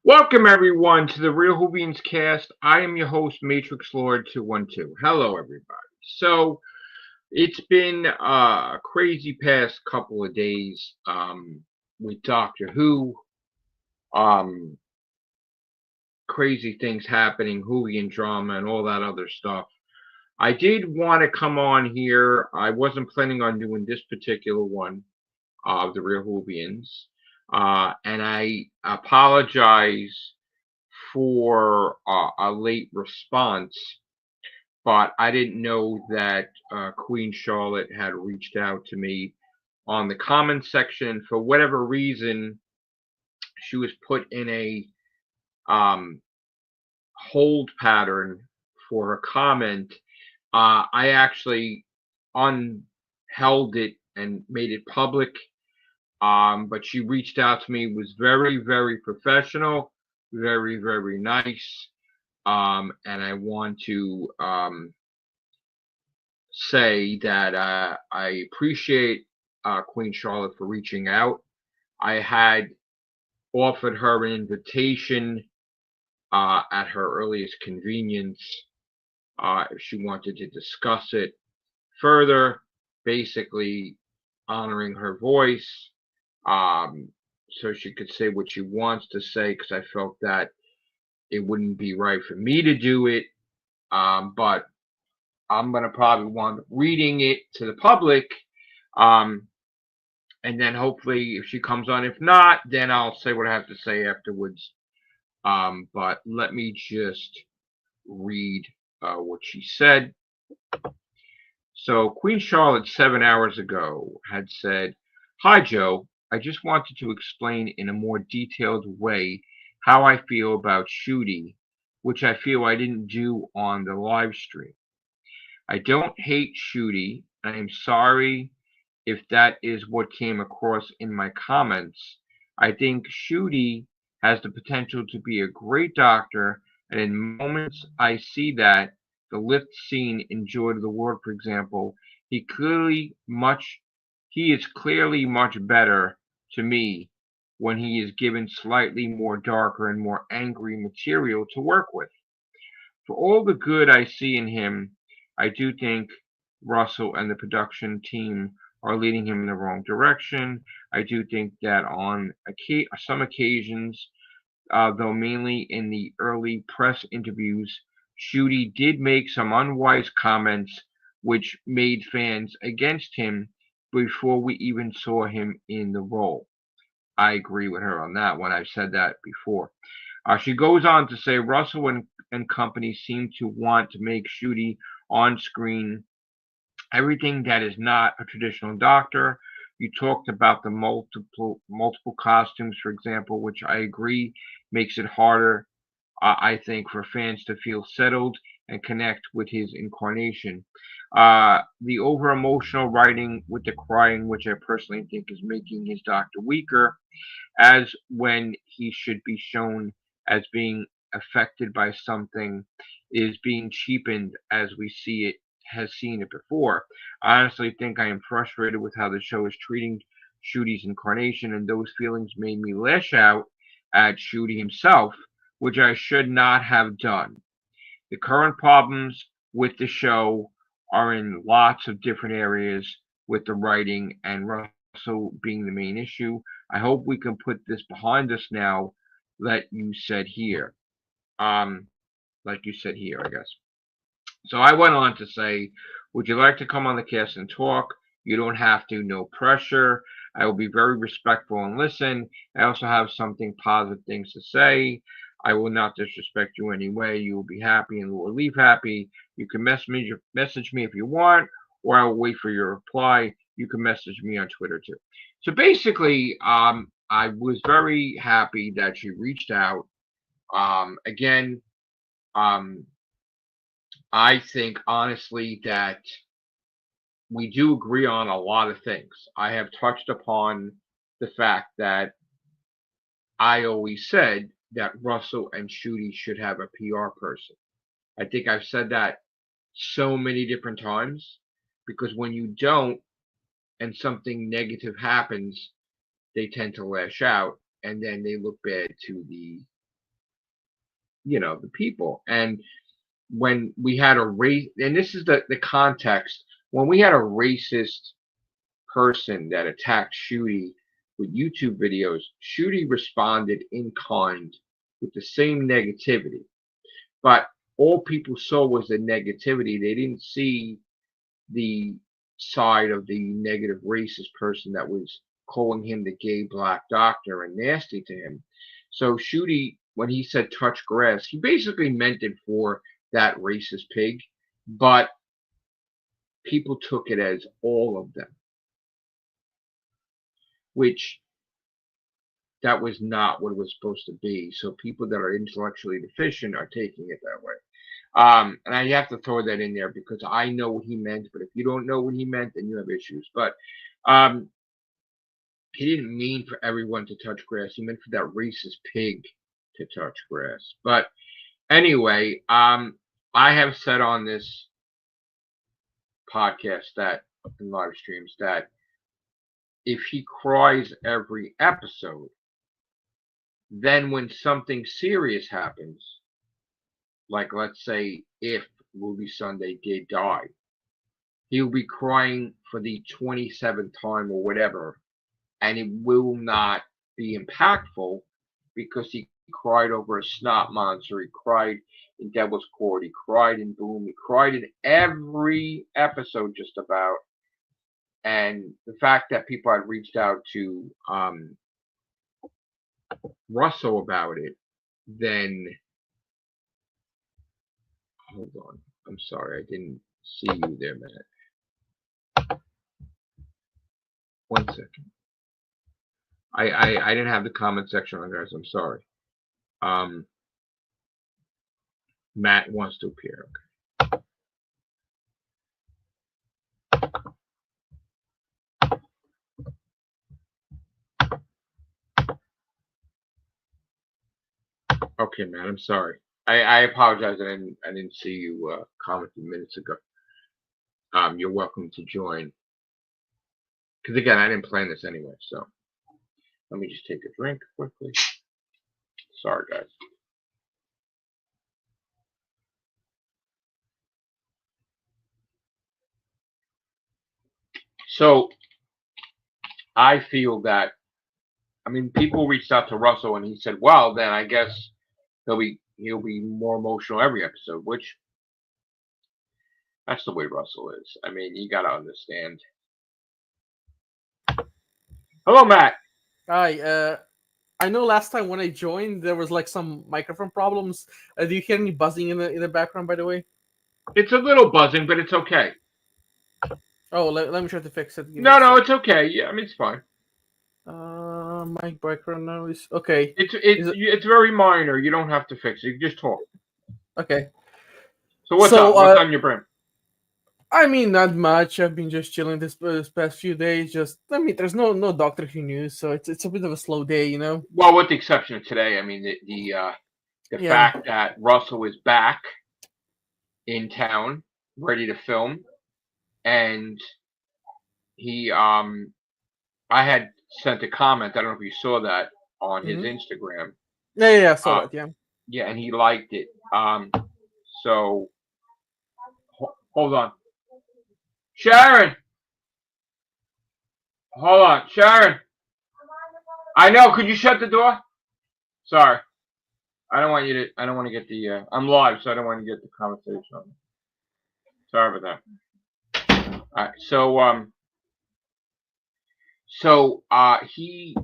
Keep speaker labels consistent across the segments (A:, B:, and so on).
A: Welcome everyone to the Real Whovians cast. I am your host, Matrix Lord 212. Hello everybody. So it's been a crazy past couple of days with Doctor Who. Um, Crazy things happening, Whovian drama, and all that other stuff. I did want to come on here. I wasn't planning on doing this particular one of the Real Whovians, and I apologize for a late response, but I didn't know that Queen Charlotte had reached out to me on the comments section. For whatever reason, she was put in a um, hold pattern for her comment. I actually unheld it and made it public. But she reached out to me, was very, very professional, very, very nice. And I want to say that I appreciate Queen Charlotte for reaching out. I had offered her an invitation at her earliest convenience if she wanted to discuss it further, basically honoring her voice um, so she could say what she wants to say because I felt that it wouldn't be right for me to do it. But I'm going to probably want reading it to the public. Um, and then hopefully if she comes on, if not, then I'll say what I have to say afterwards. But let me just read what she said. So Queen Charlotte 7 hours ago had said, "Hi Joe, I just wanted to explain in a more detailed way how I feel about Shooty, which I feel I didn't do on the live stream. I don't hate Shooty. I am sorry if that is what came across in my comments. I think Shooty has the potential to be a great doctor, and in moments I see that. The lift scene in Joy to the World, for example, he is clearly much better to me when he is given slightly more darker and more angry material to work with. For all the good I see in him, I do think Russell and the production team are leading him in the wrong direction. I do think that on some occasions, though mainly in the early press interviews, Shooty did make some unwise comments which made fans against him before we even saw him in the role. I agree with her on that one. I've said that before. She goes on to say Russell and company seem to want to make Shooty on screen everything that is not a traditional doctor. You talked about the multiple costumes, for example, which I agree makes it harder, I think, for fans to feel settled and connect with his incarnation. The over emotional writing with the crying, which I personally think is making his doctor weaker, as when he should be shown as being affected by something, is being cheapened as we see it has seen it before. I honestly think I am frustrated with how the show is treating Shooty's incarnation, and those feelings made me lash out at Shooty himself, which I should not have done. The current problems with the show are in lots of different areas with the writing and Russell being the main issue. I hope we can put this behind us now, that you said here. Um, like you said here, I guess. So I went on to say, would you like to come on the cast and talk? You don't have to, no pressure. I will be very respectful and listen. I also have something positive things to say. I will not disrespect you anyway. You will be happy and will leave happy. You can message me if you want, or I will wait for your reply. You can message me on Twitter too. So basically, I was very happy that she reached out. Again, um, I think honestly that we do agree on a lot of things. I have touched upon the fact that I always said that Russell and Shooty should have a PR person. I think I've said that so many different times because when you don't and something negative happens, they tend to lash out and then they look bad to the the people. And when we had a race, and this is the context, when we had a racist person that attacked Shooty with YouTube videos, Shooty responded in kind with the same negativity. But all people saw was the negativity. They didn't see the side of the negative racist person that was calling him the gay black doctor and nasty to him. So Shooty, when he said touch grass, he basically meant it for that racist pig, but people took it as all of them, which that was not what it was supposed to be. So people that are intellectually deficient are taking it that way. And I have to throw that in there because I know what he meant, but if you don't know what he meant, then you have issues. But he didn't mean for everyone to touch grass. He meant for that racist pig to touch grass. But anyway, I have said on this podcast that in live streams that if he cries every episode, then when something serious happens, like let's say if Ruby Sunday did die, he'll be crying for the 27th time or whatever, and it will not be impactful because he cried over a snot monster, he cried in Devil's Court, he cried in Boom, he cried in every episode just about. And the fact that people had reached out to Russell about it, then hold on. I'm sorry, I didn't see you there, Matt. 1 second. I didn't have the comment section on, guys. I'm sorry. Matt wants to appear. Okay, Matt. I'm sorry. I apologize. I didn't see you commenting minutes ago. You're welcome to join. Because again, I didn't plan this anyway. So let me just take a drink quickly. Sorry, guys. So I feel that, I mean, people reached out to Russell and he said, well, then I guess he'll be more emotional every episode, which that's the way Russell is. I mean, you got to understand. Hello, Matt.
B: Hi. I know last time when I joined there was like some microphone problems. Do you hear any buzzing in the background? By the way,
A: it's a little buzzing, but it's okay.
B: Oh, let me try to fix it.
A: No, it's okay. Yeah, I mean it's fine.
B: My background noise. Okay.
A: It's very minor. You don't have to fix it. You can just talk.
B: Okay.
A: So what's up? What's on your brain?
B: I mean, not much. I've been just chilling this past few days. There's no Doctor Who news, so it's a bit of a slow day, you know.
A: Well, with the exception of today, I mean the fact that Russell is back in town, ready to film, and he I had sent a comment. I don't know if you saw that on his Instagram.
B: Yeah, I saw that. Yeah.
A: Yeah, and he liked it. So hold on. Sharon! Hold on. Sharon! I know. Could you shut the door? Sorry. I don't want to get the, I'm live, so I don't want to get the conversation on. Sorry about that. Alright, so he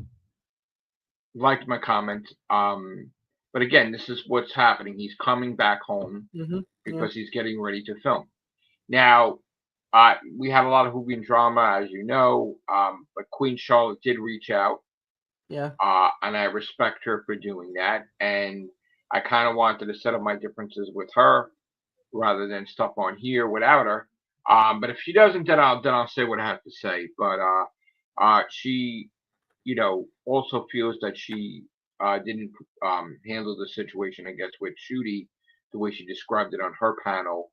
A: liked my comment. But again, this is what's happening. He's coming back home because he's getting ready to film. Now, we have a lot of Whovian drama, as you know, but Queen Charlotte did reach out.
B: Yeah.
A: And I respect her for doing that. And I kind of wanted to set up my differences with her rather than stuff on here without her. But if she doesn't, then I'll say what I have to say. But she, also feels that she didn't handle the situation, I guess, with Shooty the way she described it on her panel,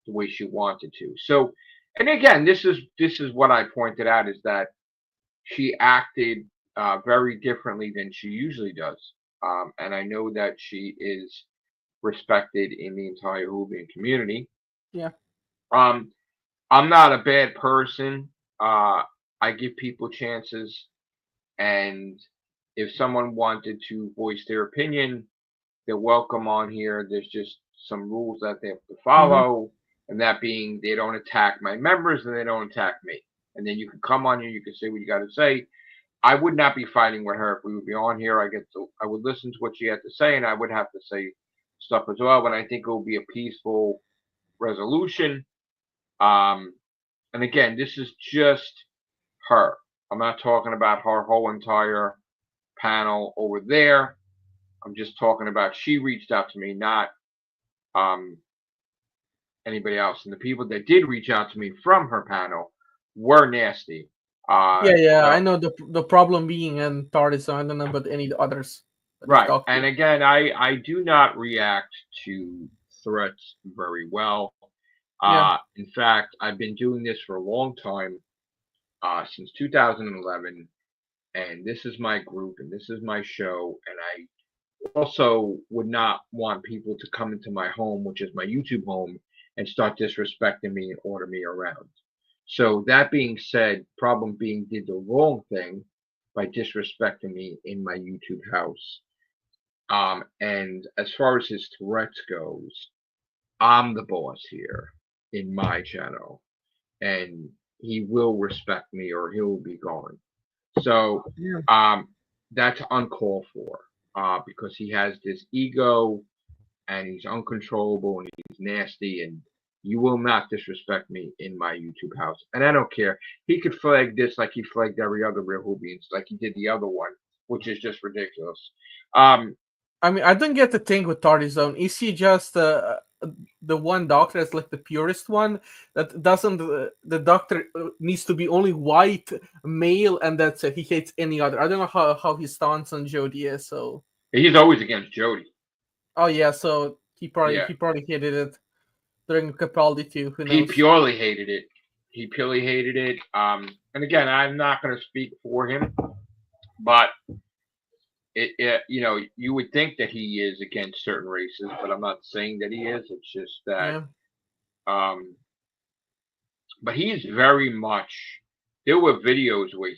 A: the way she wanted to. So, and again, this is what I pointed out, is that she acted very differently than she usually does. And I know that she is respected in the entire Whovian community.
B: Yeah.
A: Um, I'm not a bad person. I give people chances, and if someone wanted to voice their opinion, they're welcome on here. There's just some rules that they have to
B: Hmm.
A: follow, and that being they don't attack my members and they don't attack me. And then you can come on here, you can say what you got to say. I would not be fighting with her if we would be on here. I would listen to what she had to say, and I would have to say stuff as well. But I think it will be a peaceful resolution. Um, and again, this is just her. I'm not talking about her whole entire panel over there. I'm just talking about she reached out to me, not um, anybody else. And the people that did reach out to me from her panel were nasty.
B: Yeah, yeah. I
A: So
B: know the problem being in TARDIS. I don't know about any others that you've
A: right,
B: talked
A: and
B: to.
A: again, I do not react to threats very well.
B: Yeah,
A: In fact, I've been doing this for a long time, since 2011, and this is my group and this is my show, and I also would not want people to come into my home, which is my YouTube home, and start disrespecting me and order me around. So that being said, problem being did the wrong thing by disrespecting me in my YouTube house. And as far as his threats goes, I'm the boss here in my channel, and he will respect me or he'll be gone. So
B: yeah.
A: um, that's uncalled for, because he has this ego and he's uncontrollable and he's nasty, and you will not disrespect me in my YouTube house. And I don't care. He could flag this like he flagged every other real Whovians, like he did the other one, which is just ridiculous. Um,
B: I mean, I don't get the thing with TARDIS Zone. Is he just the one doctor that's like the purest one that doesn't? The doctor needs to be only white, male, and that's it. He hates any other. I don't know how his stance on Jodie is. So,
A: he's always against Jody.
B: oh yeah, so
A: Yeah,
B: he probably hated it during Capaldi too. Who
A: he
B: knows?
A: purely hated it. He purely hated it. And again, I'm not going to speak for him, but you would think that he is against certain races, but I'm not saying that he is. It's just that,
B: Yeah,
A: um, but he is very much. There were videos where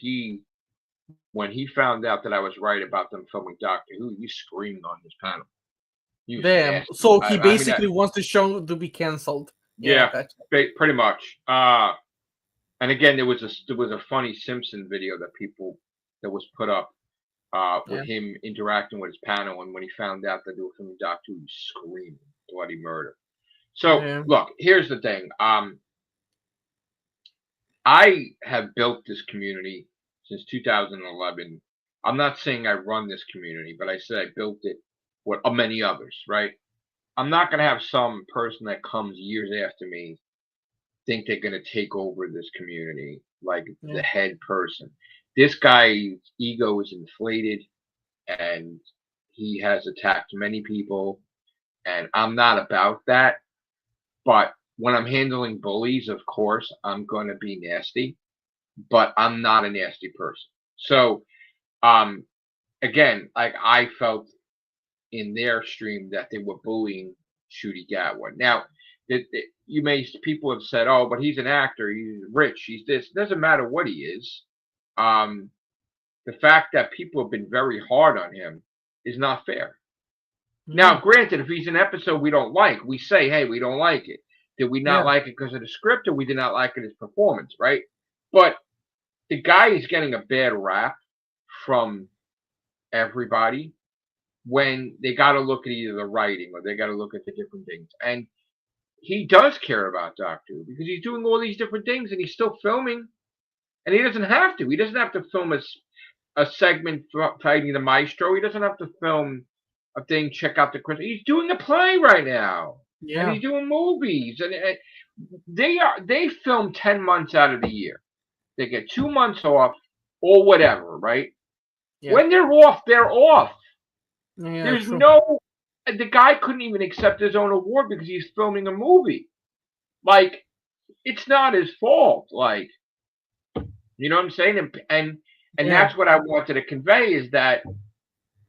A: when he found out that I was right about them filming Doctor Who, he screamed on his panel. He was
B: damn.
A: nasty.
B: So he
A: I mean that.
B: basically wants the show to be canceled. Yeah,
A: Yeah,
B: gotcha.
A: pretty much. And again, there was a funny Simpson video that was put up, with
B: Yeah,
A: him interacting with his panel, and when he found out that they were filming Doctor Who, he screamed bloody murder. So
B: yeah,
A: look, here's the thing. I have built this community since 2011. I'm not saying I run this community, but I said I built it with many others, right? I'm not going to have some person that comes years after me think they're going to take over this community like the
B: yeah,
A: head person. This guy's ego is inflated, and he has attacked many people, and I'm not about that. But when I'm handling bullies, of course, I'm going to be nasty, but I'm not a nasty person. So, um, again, like I felt in their stream that they were bullying Shooty Gatwa. Now, people have said, "Oh, but he's an actor. He's rich. He's this." It doesn't matter what he is. Um, the fact that people have been very hard on him is not fair.
B: yeah,
A: Now, granted, if he's an episode we don't like, we say, "Hey, we don't like it. Did we not
B: yeah,
A: like it because of the script, or we did not like it as performance?" Right? But the guy is getting a bad rap from everybody when they got to look at either the writing or they got to look at the different things. And he does care about Doctor Who because he's doing all these different things and he's still filming. And he doesn't have to. He doesn't have to film a segment fighting the Maestro. He doesn't have to film a thing, check out the Christmas. He's doing a play right now. And
B: yeah,
A: he's doing movies. And they film 10 months out of the year. They get 2 months off or whatever, right?
B: yeah,
A: When they're off, they're off.
B: yeah.
A: There's
B: True.
A: no. The guy couldn't even accept his own award because he's filming a movie. Like, it's not his fault. Like, you know what I'm saying? And
B: Yeah,
A: that's what I wanted to convey is that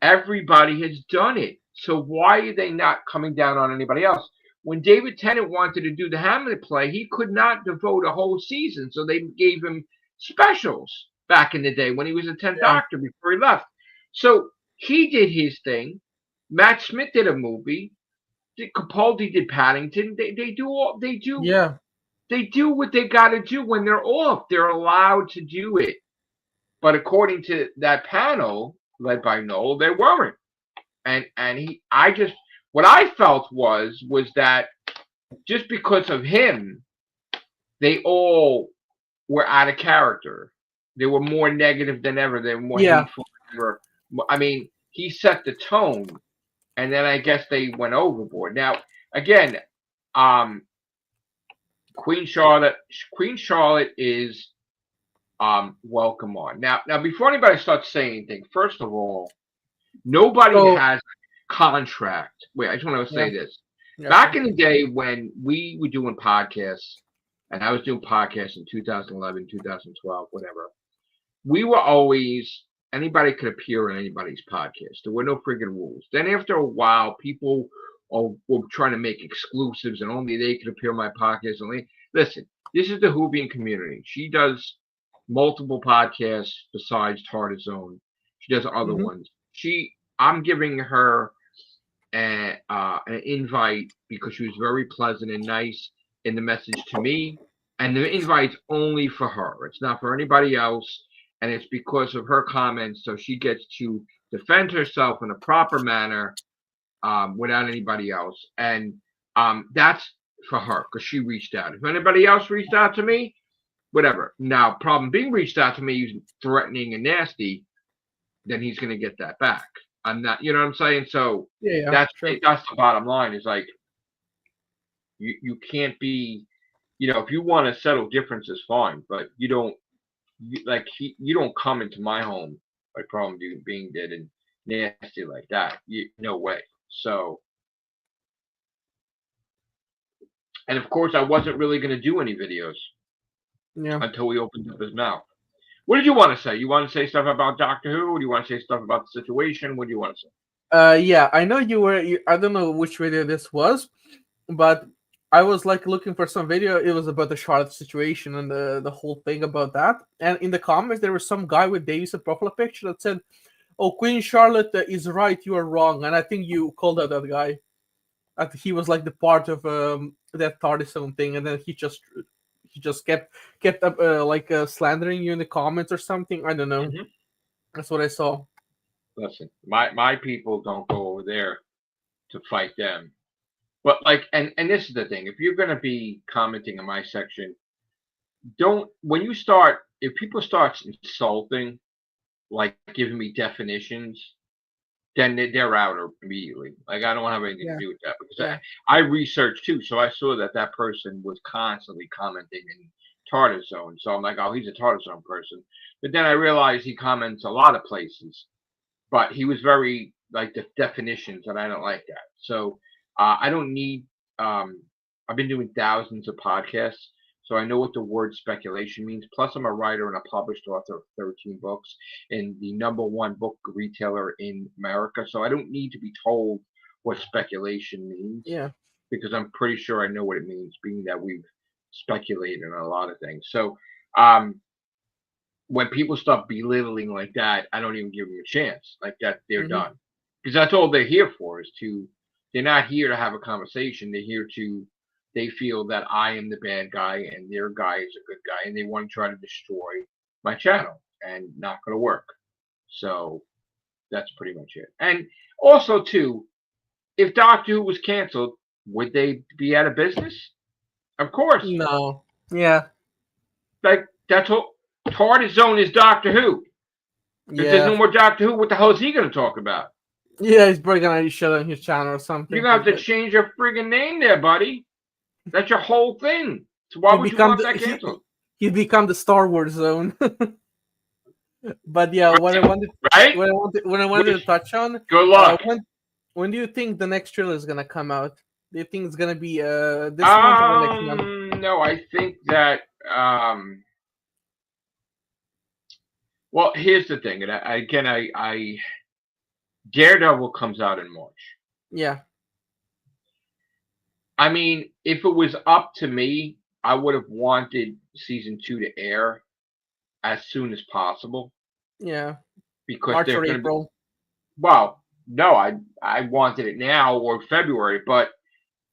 A: everybody has done it. So why are they not coming down on anybody else? When David Tennant wanted to do the Hamlet play, he could not devote a whole season, so they gave him specials back in the day when he was a 10th
B: Yeah.
A: Doctor before he left. So he did his thing. Matt Smith did a movie. Capaldi did Paddington. They do all
B: Yeah.
A: they do what they got to do when they're off. They're allowed to do it. But according to that panel led by Noel, they weren't. And I just what I felt was that just because of him, they all were out of character. They were more negative than ever. They were more
B: Yeah.
A: hateful than ever. I mean, he set the tone, and then I guess they went overboard. Now, again, um, Queen Charlotte. Queen Charlotte is welcome on. Now, before anybody starts saying anything, first of all, nobody
B: So
A: has a contract. Wait, I just want to
B: yeah.
A: say this.
B: Yeah.
A: Back in the day when we were doing podcasts, and I was doing podcasts in 2011, 2012, whatever, we were always, anybody could appear on anybody's podcast. There were no friggin' rules. Then after a while, people were trying to make exclusives and only they could appear on my podcast. Only listen, this is the Whovian community. She does multiple podcasts besides Target Zone. She does other
B: Hmm.
A: ones. I'm giving her an invite because she was very pleasant and nice in the message to me. And the invite's only for her. It's not for anybody else. And it's because of her comments. So she gets to defend herself in a proper manner without anybody else. And that's for her because she reached out. If anybody else reached out to me, whatever. Now, problem being reached out to me, threatening and nasty, then he's going to get that back. I'm not, you know what I'm saying? So
B: Yeah. Yeah.
A: that's
B: Sure.
A: that's the bottom line. Is like you can't be, if you want to settle differences, fine, but you don't you don't come into my home like problem being dead and nasty like that. No way. So, and of course, I wasn't really going to do any videos
B: Yeah.
A: until he opened up his mouth. What did you want to say? You want to say stuff about Doctor Who? Or do you want to say stuff about the situation? What do you want to say?
B: Yeah. I know you were. I don't know which video this was, but I was like looking for some video. It was about the Charlotte situation and the whole thing about that. And in the comments, there was some guy with Davis' profile picture that said, "Oh, Queen Charlotte is right. You are wrong." And I think you called out that guy. I think he was like the part of that Tardison thing, and then he just kept up slandering you in the comments or something. I don't know.
A: Mm-hmm.
B: That's what I saw.
A: Listen, my people don't go over there to fight them. But like, and this is the thing: if you're gonna be commenting in my section, don't when you start if people start insulting, like giving me definitions, then they're out immediately. Like I don't have anything to
B: Yeah,
A: do with that because
B: yeah.
A: I researched too, so I saw that person was constantly commenting in Tartar Zone. So I'm like, oh, he's a Tartar Zone person. But then I realized he comments a lot of places, but he was very like the definitions, and I don't like that. So I don't need. Um, I've been doing thousands of podcasts, so I know what the word speculation means. Plus, I'm a writer and a published author of 13 books and the number one book retailer in America. So I don't need to be told what speculation means
B: Yeah.
A: because I'm pretty sure I know what it means, being that we've speculated on a lot of things. So um, when people start belittling like that, I don't even give them a chance. Like that, they're
B: Hmm.
A: done. Because that's all they're here for is to. They're not here to have a conversation. They're here to. They feel that I am the bad guy and their guy is a good guy, and they want to try to destroy my channel, and not going to work. So that's pretty much it. And also, too, if Doctor Who was canceled, would they be out of business? Of course.
B: No. Yeah.
A: Like that's all. Hardest zone is Doctor Who. If there's
B: Yeah.
A: no more Doctor Who, what the hell is he going to talk about?
B: Yeah. He's probably gonna shut down his channel or
A: You're
B: something.
A: going to have to change your friggin' name there, buddy. That's your whole thing. So why
B: He
A: would you
B: become
A: want
B: the
A: that canceled?
B: he become the Star Wars zone. But yeah,
A: Right? Right?
B: what I wanted to
A: Which,
B: touch on,
A: good luck.
B: when do you think the next trailer is gonna come out? Do you think it's gonna be this month or the next month?
A: No, I think that, well, here's the thing. And again, Daredevil comes out in March.
B: Yeah.
A: I mean, if it was up to me, I would have wanted season 2 to air as soon as possible
B: Yeah.
A: because
B: March
A: they're
B: or
A: going to be.
B: April.
A: Well, no, I wanted it now or February, but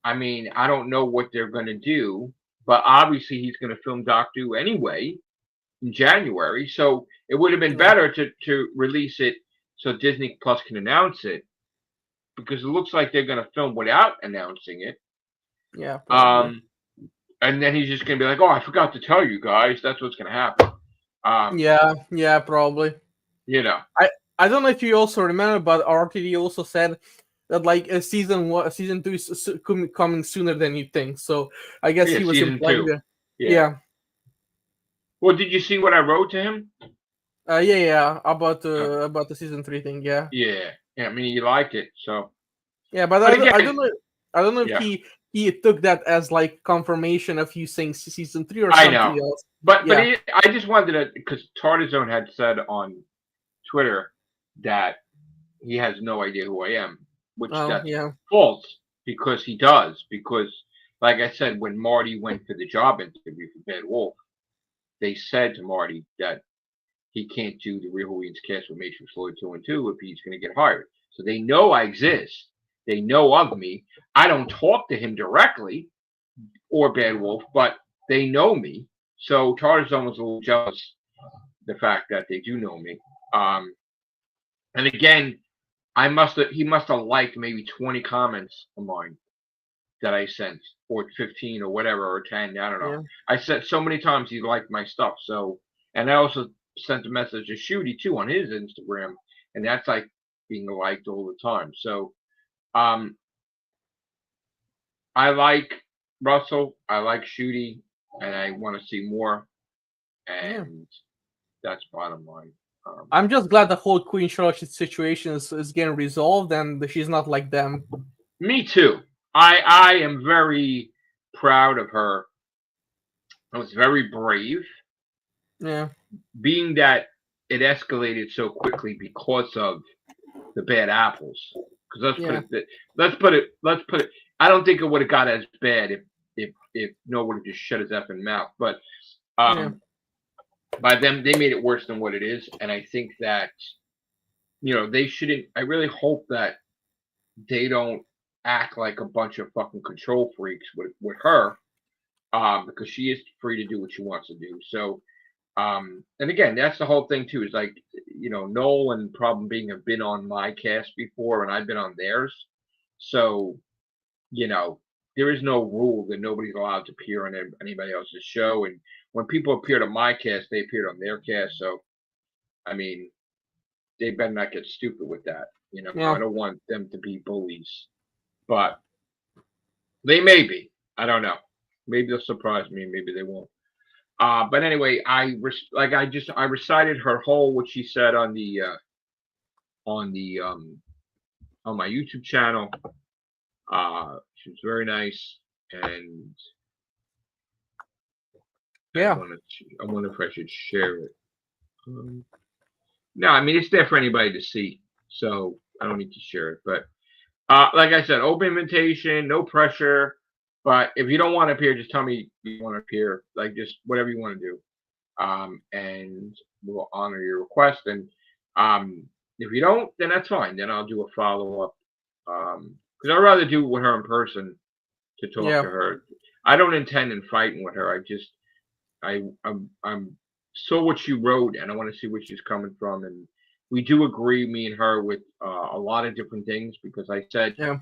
A: I mean, I don't know what they're going to do. But obviously, he's going to film Doctor Who anyway in January, so it would have been
B: Yeah.
A: better to release it so Disney Plus can announce it because it looks like they're going to film without announcing it.
B: Yeah. Probably.
A: Um, and then he's just going to be like, "Oh, I forgot to tell you guys. That's what's going to happen." Um,
B: Yeah. Yeah. Probably.
A: you know,
B: I I don't know if you also remember, but RTD also said that like season two is coming sooner than you think. So I guess
A: yeah,
B: he was
A: season
B: implying
A: 2.
B: that.
A: Yeah.
B: Yeah.
A: Well, did you see what I wrote to him?
B: Yeah. Yeah.
A: Uh,
B: About the season three thing. Yeah.
A: yeah. Yeah. I mean, he liked it. So,
B: Yeah. But
A: but
B: I
A: again,
B: don't know. I don't know if
A: yeah,
B: he took that as like confirmation of you saying season three or
A: I know.
B: something else.
A: But
B: Yeah.
A: I just wanted to because Tartazone had said on Twitter that he has no idea who I am, which
B: Oh.
A: that's
B: Yeah.
A: false because he does. Because, like I said, when Marty went for the job interview for Bad Wolf, they said to Marty that he can't do the Real Whovians cast with Matrix Floyd 2 and 2 if he's going to get hired. So they know I exist. They know of me. I don't talk to him directly or Bad Wolf, but they know me. So Tarzan was a little jealous the fact that they do know me. Um, and again, he must have liked maybe 20 comments of mine that I sent, or 15 or whatever, or 10. I don't know.
B: Yeah.
A: I said so many times he liked my stuff. So, and I also sent a message to Shooty too on his Instagram, and that's like being liked all the time. So, um, I like Russell. I like Shooty, and I want to see more.
B: Yeah.
A: And that's bottom line.
B: I'm just glad the whole Queen Charlotte situation is getting resolved and she's not like them.
A: Me too. I am very proud of her. I was very brave,
B: Yeah.
A: being that it escalated so quickly because of the bad apples. Because
B: Yeah.
A: let's put it. I don't think it would have got as bad if Noah would have just shut his effing mouth. But
B: Yeah.
A: um, by them, they made it worse than what it is, and I think that they shouldn't. I really hope that they don't act like a bunch of fucking control freaks with her, because she is free to do what she wants to do. So, and again, that's the whole thing too. Is like, Noel and Problem Being have been on my cast before, and I've been on theirs. So, you know, there is no rule that nobody's allowed to appear on anybody else's show. And when people appeared on my cast, they appeared on their cast. So, I mean, they better not get stupid with that. I
B: Yeah.
A: don't want them to be bullies, but they may be. I don't know. Maybe they'll surprise me. Maybe they won't. But anyway, I recited her whole what she said on the on my YouTube channel. She was very nice, and
B: Yeah.
A: I wonder if I should share it. No, I mean it's there for anybody to see, so I don't need to share it. But like I said, open invitation, no pressure. But if you don't want to appear, just tell me you want to appear. Like just whatever you want to do. And we'll honor your request. And if you don't, then that's fine. Then I'll do a follow up. Because I'd rather do it with her in person to talk
B: Yeah.
A: to her. I don't intend in fighting with her. I'm saw what she wrote, and I want to see where she's coming from. And we do agree, me and her, with a lot of different things because I said
B: Yeah.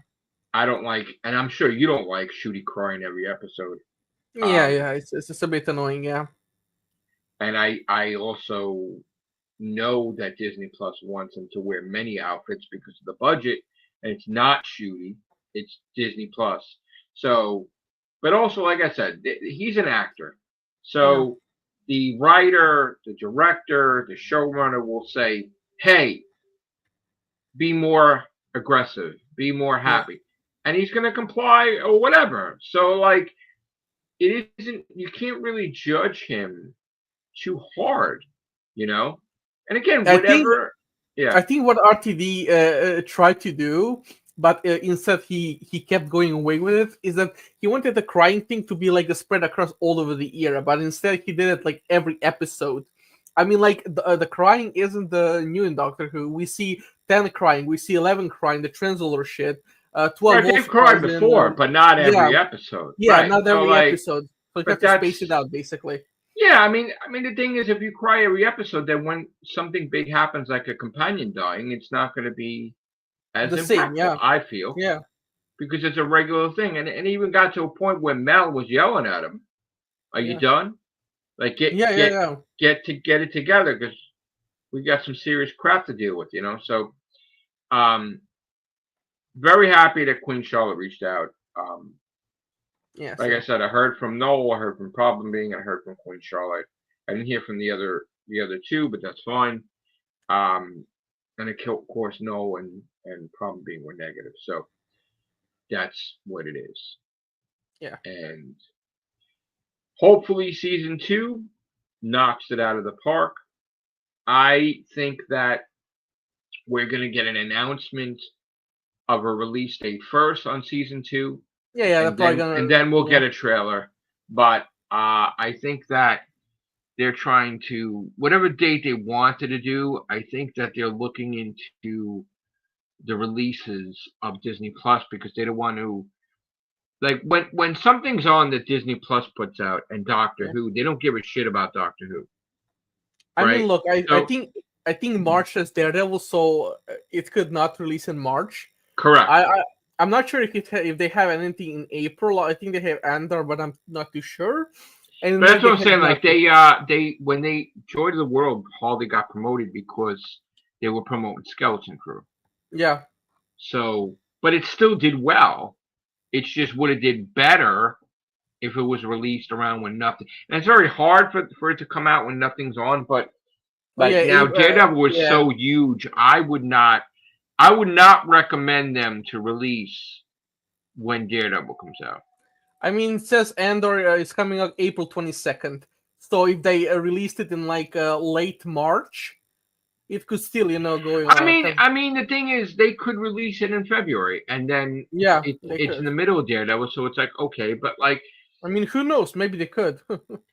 A: I don't like, and I'm sure you don't like Shooty crying every episode.
B: Yeah.
A: Um,
B: Yeah. It's just a bit annoying. Yeah.
A: and I also know that Disney Plus wants him to wear many outfits because of the budget, and it's not Shooty, it's Disney Plus. So, but also, like I said, he's an actor.
B: Yeah.
A: So the writer, the director, the showrunner will say, "Hey, be more aggressive, be more
B: Yeah.
A: happy," and he's going to comply or whatever. So, like, it isn't. You can't really judge him too hard, you know. And again,
B: I think
A: whatever. Yeah,
B: I think what RTD tried to do but instead he kept going away with it. Is that he wanted the crying thing to be like a spread across all over the era, but instead he did it like every episode. I mean, like the crying isn't the new in Doctor Who. We see 10 crying, we see 11 crying, the Translator shit. 12
A: Right, they've
B: also
A: cried
B: cries in.
A: before, but not
B: Yeah,
A: every episode.
B: yeah,
A: Right.
B: not
A: So
B: every
A: like,
B: episode. So you have
A: but
B: to space it
A: that's
B: out, basically.
A: yeah. I mean, the thing is, if you cry every episode, then when something big happens, like a companion dying, it's not going to be as
B: The same,
A: impactful.
B: yeah,
A: I feel
B: yeah,
A: because it's a regular thing, and it even got to a point where Mel was yelling at him, "Are you
B: yeah,
A: done? Like
B: yeah, yeah, yeah.
A: get it together because we got some serious crap to deal with." So um, very happy that Queen Charlotte reached out.
B: Yeah,
A: Like I
B: same.
A: said, I heard from Noel, I heard from Problem Being, I heard from Queen Charlotte. I didn't hear from the other two, but that's fine. Um, and of course, Noel and Problem Being were negative, so that's what it is.
B: Yeah.
A: And hopefully, season two knocks it out of the park. I think that we're gonna get an announcement of a release date first on season two,
B: Yeah, yeah, they're
A: and
B: probably
A: then
B: gonna.
A: and then we'll
B: Yeah.
A: get a trailer. But I think that they're trying to whatever date they wanted to do. I think that they're looking into the releases of Disney Plus because they don't want to like when something's on that Disney Plus puts out and Doctor
B: Yeah.
A: Who, they don't give a shit about Doctor Who,
B: I mean,
A: right?
B: look,
A: So
B: I think March is Daredevil, so it could not release in March.
A: correct.
B: I I'm not sure if they have anything in April. I think they have Andor, but I'm not too sure. And
A: But
B: May
A: that's what
B: they
A: I'm
B: have
A: saying. Like
B: nothing.
A: they when they Joy to the World, Harley got promoted because they were promoting Skeleton Crew.
B: Yeah,
A: So, but it still did well. It's just would have did better if it was released around when nothing. And it's very hard for it to come out when nothing's on. But
B: oh yeah,
A: like now, Daredevil was
B: yeah.
A: so huge. I would not recommend them to release when Daredevil comes out.
B: I mean, it says Andor is coming out April 22nd. So if they released it in like late March, it could still going
A: I
B: on.
A: mean,
B: 'Cause-
A: I mean, the thing is, they could release it in February, and then
B: yeah, they
A: it's in
B: could.
A: the middle of Daredevil, so it's like okay, but like,
B: I mean, who knows? Maybe they could.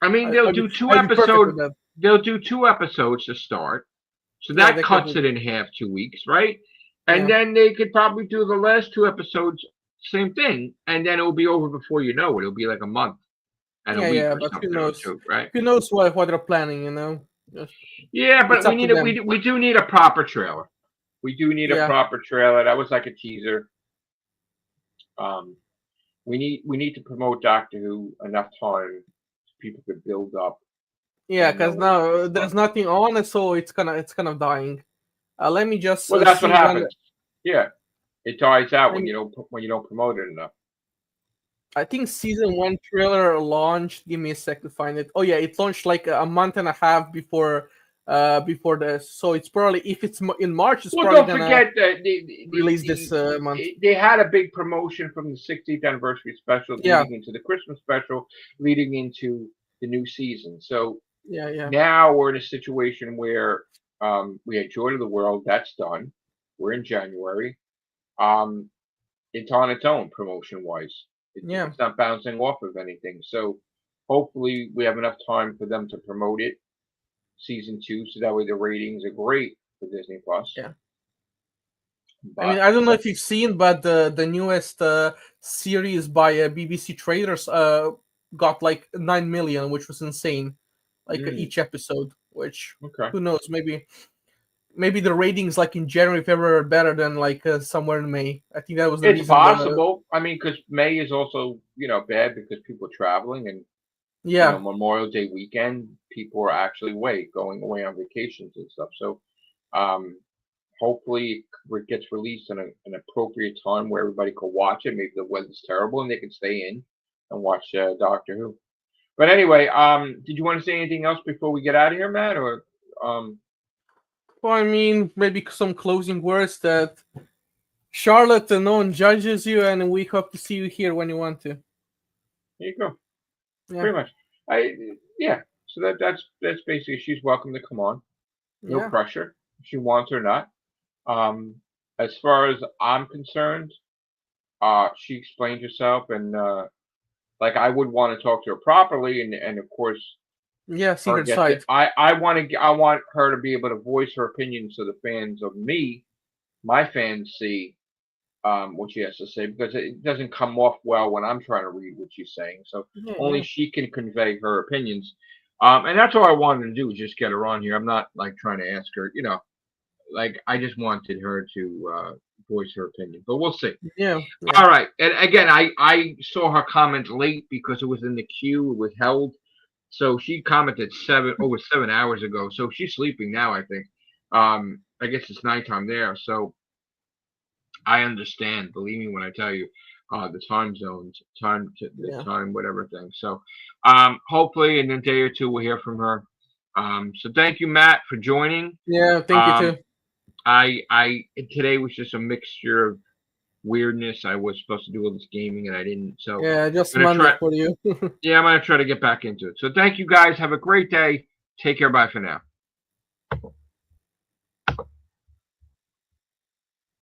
A: I mean, they'll
B: I'd be
A: do two
B: I'd be perfect
A: episode,
B: with that.
A: they'll do 2 episodes to start, so
B: Yeah,
A: that
B: they could
A: cuts
B: do.
A: it in half, 2 weeks, right? And
B: Yeah,
A: then they could probably do the last 2 episodes, same thing, and then it'll be over before you know it. It'll be like a month and a
B: yeah,
A: week
B: yeah.
A: or
B: But who
A: something or
B: knows?
A: two, right?
B: Who knows what they're planning? Just-
A: Yeah,
B: it's
A: but we
B: up to
A: need a
B: them.
A: we do need a proper trailer. We do need a
B: Yeah,
A: proper trailer. That was like a teaser. Um, we need to promote Doctor Who enough time so people could build up
B: yeah.
A: and
B: Because
A: know what's
B: now
A: going
B: there's
A: on.
B: nothing on it, so it's kind of dying. Let me just
A: Well, that's what
B: see when.
A: happens. Yeah, it dies out
B: Let
A: when
B: me,
A: you don't promote it enough.
B: I think season one trailer launched. Give me a sec to find it. Oh yeah, it launched like a month and a half before this. So it's probably if it's in March, it's
A: Well,
B: probably
A: don't
B: gonna
A: forget that the, the,
B: release this
A: the,
B: month.
A: they had a big promotion from the 60th anniversary special
B: Yeah,
A: leading into the Christmas special, leading into the new season. So
B: yeah, yeah,
A: now we're in a situation where we had Joy to the World. That's done. We're in January. Um, it's on its own promotion wise.
B: yeah.
A: It's not bouncing off of anything. So hopefully we have enough time for them to promote it season two, so that way the ratings are great for Disney Plus.
B: Yeah. I mean,
A: But
B: I don't know if you've seen, but the newest series by BBC Traders got like 9 million, which was insane. Like
A: mm,
B: each episode, which
A: okay,
B: who knows? Maybe the ratings like in January, February are better than like somewhere in May. I think that was the
A: it's
B: reason. The
A: possible. I mean, because May is also bad because people are traveling and
B: Yeah,
A: Memorial Day weekend, people are actually going away on vacations and stuff. So um, hopefully it gets released in an appropriate time where everybody can watch it. Maybe the weather's terrible and they can stay in and watch Doctor Who. But anyway, did you want to say anything else before we get out of here, Matt? Or
B: well, I mean, maybe some closing words that Charlotte, no one judges you, and we hope to see you here when you want to.
A: here you go.
B: Yeah,
A: Pretty much. I yeah. So that's basically she's welcome to come on. No
B: yeah,
A: pressure. If she wants or not. Um, as far as I'm concerned, she explained herself, and like I would want to talk to her properly, and of course
B: Yeah,
A: her
B: secret
A: get the,
B: side.
A: I want her to be able to voice her opinion so the fans of me, my fans, see what she has to say, because it doesn't come off well when I'm trying to read what she's saying. So
B: Yeah,
A: only
B: yeah,
A: she can convey her opinions. And that's all I wanted to do, was just get her on here. I'm not like trying to ask her, like I just wanted her to voice her opinion, but we'll see.
B: yeah, yeah,
A: All right, and again, I saw her comment late because it was in the queue, it was held. So she commented 7 hours ago. So she's sleeping now, I think. I guess it's nighttime there. So I understand. Believe me when I tell you, the time zones, the
B: yeah.
A: time, whatever thing. So, hopefully in a day or two we'll hear from her. So thank you, Matt, for joining.
B: Yeah, thank you
A: Um,
B: too.
A: I today was just a mixture of weirdness. I was supposed to do all this gaming and I didn't. So
B: Yeah, just
A: I'm gonna
B: Monday
A: try.
B: for you.
A: Yeah, I'm gonna try to get back into it. So thank you guys. Have a great day. Take care. Bye for now.